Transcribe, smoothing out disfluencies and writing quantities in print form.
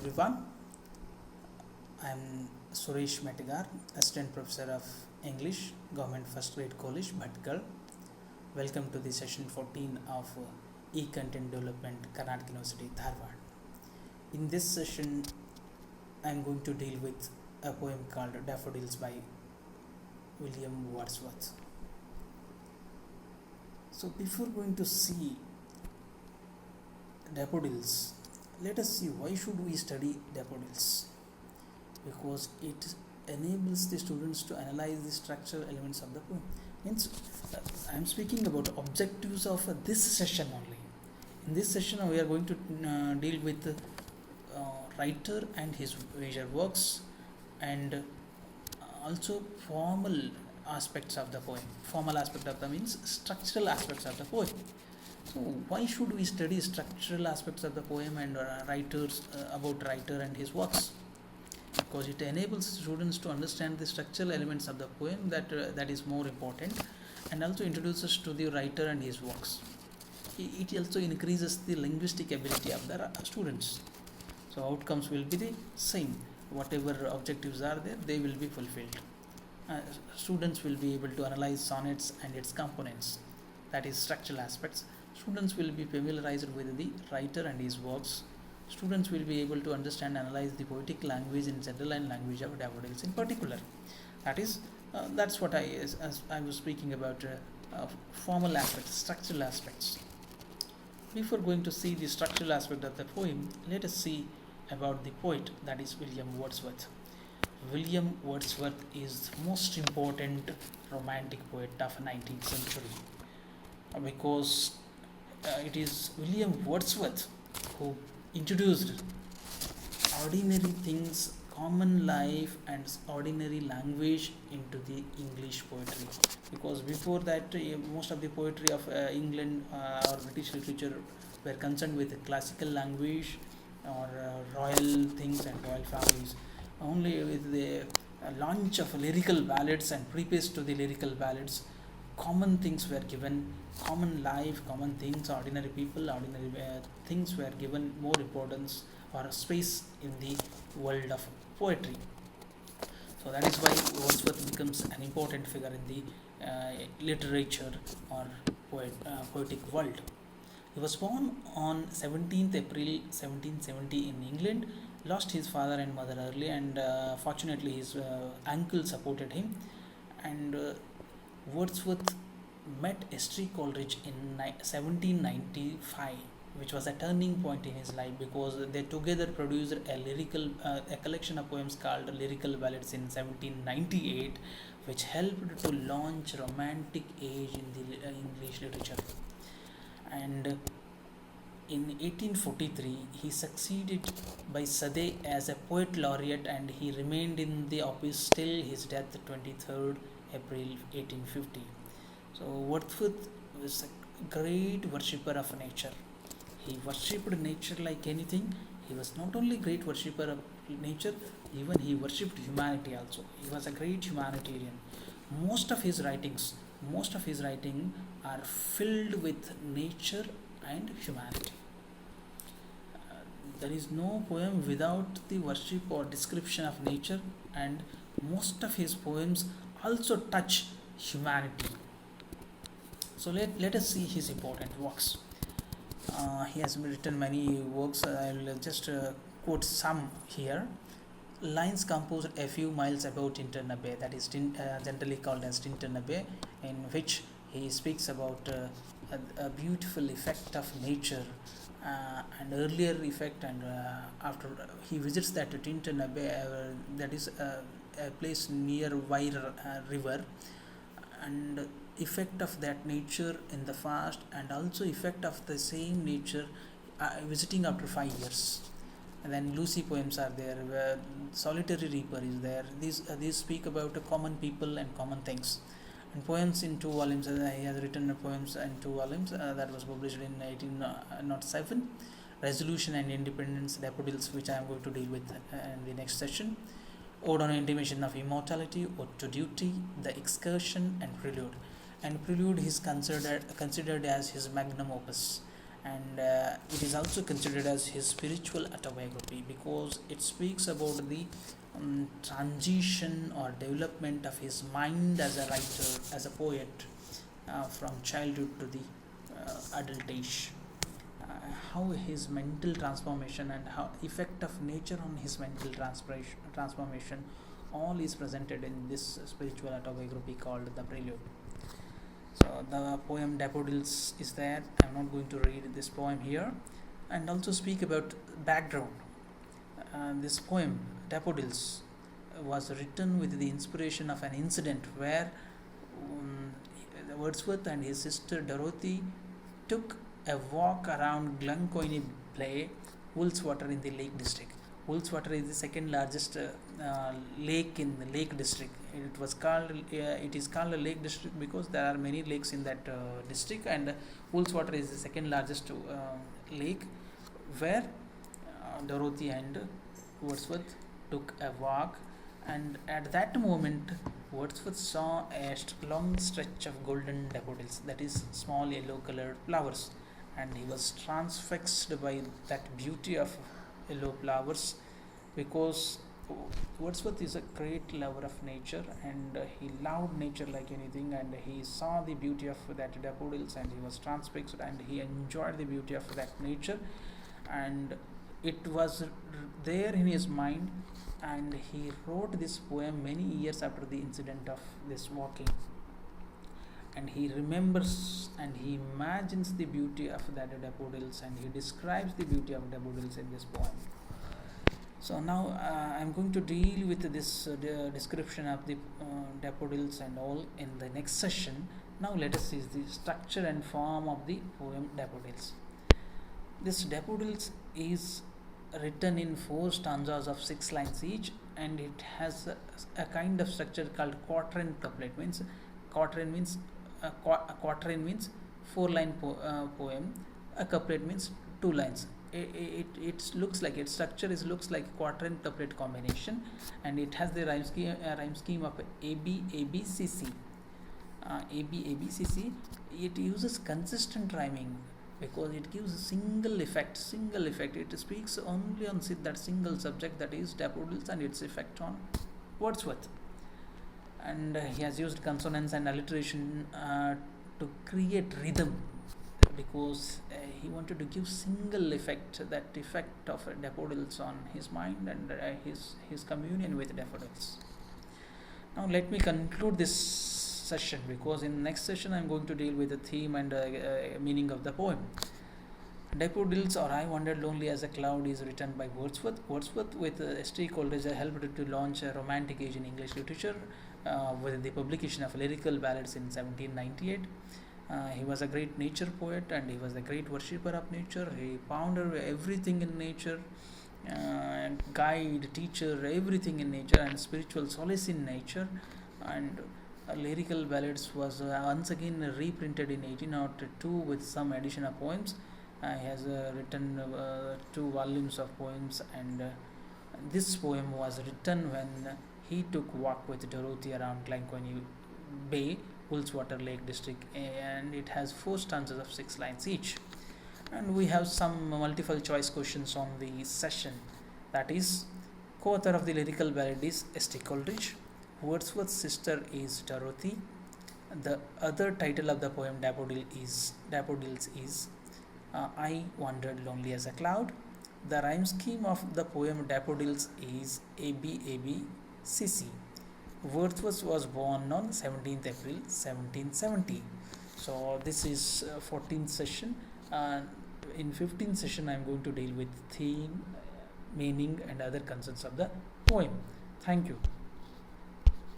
everyone. I am Suresh Metigar, Assistant Professor of English, Government First Grade College, Bhatgal. Welcome to the session 14 of E-Content Development, Karnataka University, Dharwad. In this session, I am going to deal with a poem called Daffodils by William Wordsworth. So before going to see daffodils, let us see why should we study daffodils. Because it enables the students to analyze the structural elements of the poem. Means I am speaking about objectives of this session only. In this session we are going to deal with writer and his major works, and also formal aspects of the poem. Formal aspect of the means structural aspects of the poem. So why should we study structural aspects of the poem and about writer and his works? Because it enables students to understand the structural elements of the poem that is more important, and also introduces to the writer and his works. It also increases the linguistic ability of the students. So outcomes will be the same. Whatever objectives are there, they will be fulfilled. Students will be able to analyze sonnets and its components, that is structural aspects. Students will be familiarized with the writer and his works. Students will be able to understand and analyze the poetic language and general line language of daffodils in particular. That's what as I was speaking about formal aspects, structural aspects. Before going to see the structural aspect of the poem, let us see about the poet, that is William Wordsworth. William Wordsworth is the most important romantic poet of 19th century, because it is William Wordsworth who introduced ordinary things, common life and ordinary language into the English poetry. Because before that most of the poetry of England or British literature were concerned with classical language or royal things and royal families. Only with the launch of lyrical ballads and preface to the lyrical ballads, common things were given, common life, common things, ordinary people, ordinary things were given more importance or space in the world of poetry. So that is why Wordsworth becomes an important figure in the literature or poetic world. He was born on 17th April 1770 in England, lost his father and mother early, and fortunately his uncle supported him. And Wordsworth met Estrée Coleridge in 1795, which was a turning point in his life, because they together produced a collection of poems called Lyrical Ballads in 1798, which helped to launch romantic age in the English literature. And in 1843 he succeeded by Sade as a poet laureate, and he remained in the office till his death 23rd April 1850. So Wordsworth was a great worshipper of nature. He worshipped nature like anything. He was not only great worshipper of nature, even he worshipped humanity also. He was a great humanitarian. Most of his writings are filled with nature and humanity. There is no poem without the worship or description of nature, and most of his poems also touch humanity. So let us see his important works. He has written many works. I will just quote some here. Lines composed a few miles above Tintern Bay, that is generally called as Tintern Bay, in which he speaks about a beautiful effect of nature, and earlier effect, and after he visits that Tintern Bay, that is a place near Wyre river, and effect of that nature in the past, and also effect of the same nature visiting after 5 years. And then Lucy poems are there, where Solitary Reaper is there. These speak about common people and common things. And poems in 2 volumes. He has written poems in 2 volumes that was published in 1807. Resolution and Independence, Daffodils, which I am going to deal with in the next session. Ode on Intimation of Immortality, Ode to Duty, The Excursion, and Prelude. And Prelude is considered as his magnum opus. and it is also considered as his spiritual autobiography because it speaks about the transition or development of his mind as a writer, as a poet, from childhood to the adult age. How his mental transformation and how effect of nature on his mental transformation all is presented in this spiritual autobiography called The Prelude. So the poem Daffodils is there. I'm not going to read this poem here, and also speak about background. This poem Daffodils was written with the inspiration of an incident where Wordsworth and his sister Dorothy took a walk around Glencoe Bay, Woolswater in the Lake District. Woolswater is the second largest lake in the Lake District. It is called a Lake District because there are many lakes in that district, and Woolswater is the second largest lake where Dorothy and Wordsworth took a walk, and at that moment Wordsworth saw a long stretch of golden daffodils, that is small yellow colored flowers, and he was transfixed by that beauty of yellow flowers because Wordsworth is a great lover of nature, and he loved nature like anything, and he saw the beauty of that daffodils and he was transfixed and he enjoyed the beauty of that nature, and it was there in his mind, and he wrote this poem many years after the incident of this walking, and he remembers and he imagines the beauty of that daffodils and he describes the beauty of daffodils in this poem. So now I am going to deal with this description of the daffodils and all in the next session. Now let us see the structure and form of the poem Daffodils. This Daffodils is written in 4 stanzas of 6 lines each, and it has a kind of structure called quatrain couplet. Quatrain means 4-line poem. A couplet means 2 lines. It looks like its structure looks like quatrain couplet combination, and it has the rhyme scheme of AB AB CC. AB AB CC. It uses consistent rhyming because it gives a single effect. It speaks only on that single subject, that is daffodils, and its effect on Wordsworth. And he has used consonants and alliteration to create rhythm because he wanted to give single effect, that effect of daffodils on his mind and his communion with daffodils. Now let me conclude this session because in next session I am going to deal with the theme and meaning of the poem. Daffodils or I Wandered Lonely as a Cloud is written by Wordsworth. Wordsworth with S.T. Coleridge helped to launch a romantic age in English literature with the publication of lyrical ballads in 1798. He was a great nature poet and he was a great worshipper of nature. He pondered everything in nature, guide, teacher, everything in nature, and spiritual solace in nature. And lyrical ballads was once again reprinted in 1802 with some addition of poems. He has written 2 volumes of poems, and this poem was written when he took walk with Dorothy around Glencoe Bay, Woolswater Lake District, and it has 4 stanzas of 6 lines each. And we have some multiple choice questions on the session. That is, co-author of the lyrical ballad is S.T. Coleridge. Wordsworth's sister is Dorothy. The other title of the poem Daffodils is I Wandered Lonely as a Cloud. The rhyme scheme of the poem Daffodils is ABABCC. Wordsworth was born on 17th April 1770. So this is 14th session. In 15th session I am going to deal with theme, meaning and other concerns of the poem. Thank you.